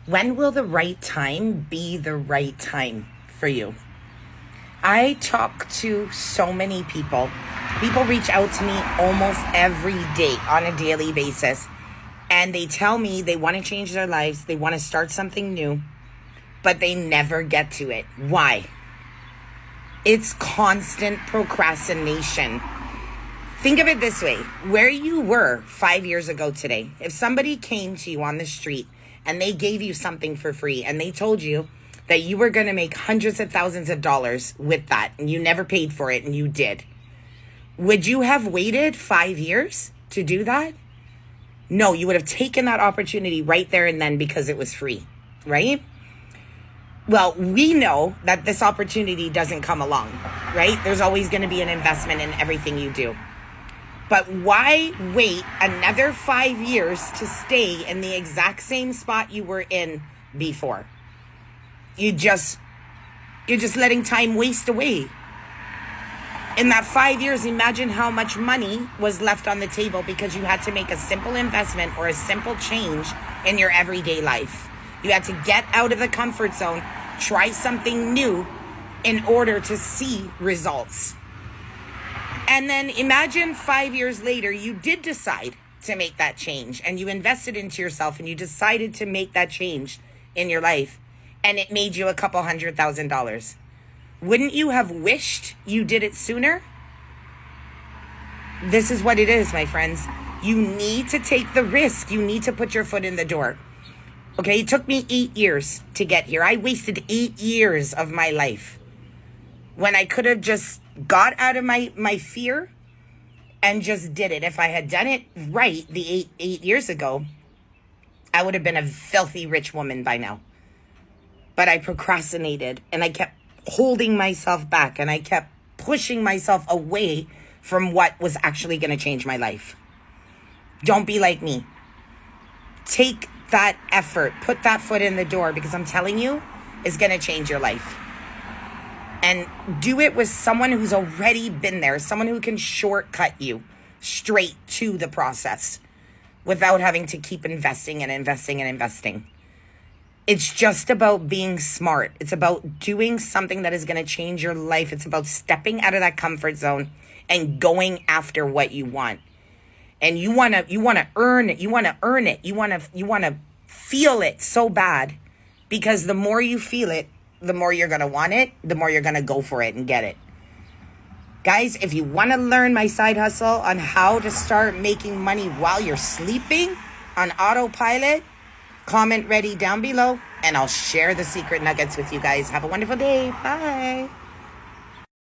When will the right time be the right time for you? I talk to so many people. People reach out to me almost every day on a daily basis. And they tell me they want to change their lives. They want to start something new, but they never get to it. Why? It's constant procrastination. Think of it this way. Where you were 5 years ago today, if somebody came to you on the street and they gave you something for free and they told you that you were going to make hundreds of thousands of dollars with that and you never paid for it and you did, would you have waited 5 years to do that? No, you would have taken that opportunity right there and then because it was free, right? Well, we know that this opportunity doesn't come along, right? There's always going to be an investment in everything you do. But why wait another 5 years to stay in the exact same spot you were in before? You're just letting time waste away. In that 5 years, imagine how much money was left on the table because you had to make a simple investment or a simple change in your everyday life. You had to get out of the comfort zone, try something new in order to see results. And then imagine 5 years later, you did decide to make that change and you invested into yourself and you decided to make that change in your life and it made you a couple $100,000. Wouldn't you have wished you did it sooner? This is what it is, my friends. You need to take the risk. You need to put your foot in the door. Okay, it took me 8 years to get here. I wasted 8 years of my life when I could have just got out of my fear and just did it. If I had done it right the eight years ago, I would have been a filthy rich woman by now. But I procrastinated and I kept holding myself back and I kept pushing myself away from what was actually going to change my life. Don't be like me. Take that effort, put that foot in the door, because I'm telling you, it's going to change your life. And do it with someone who's already been there, someone who can shortcut you straight to the process without having to keep investing and investing and investing. It's just about being smart. It's about doing something that is going to change your life. It's about stepping out of that comfort zone and going after what you want. And you want to earn it. You want to earn it. You want to feel it so bad, because the more you feel it, the more you're going to want it, the more you're going to go for it and get it. Guys, if you want to learn my side hustle on how to start making money while you're sleeping on autopilot, comment ready down below and I'll share the secret nuggets with you guys. Have a wonderful day. Bye.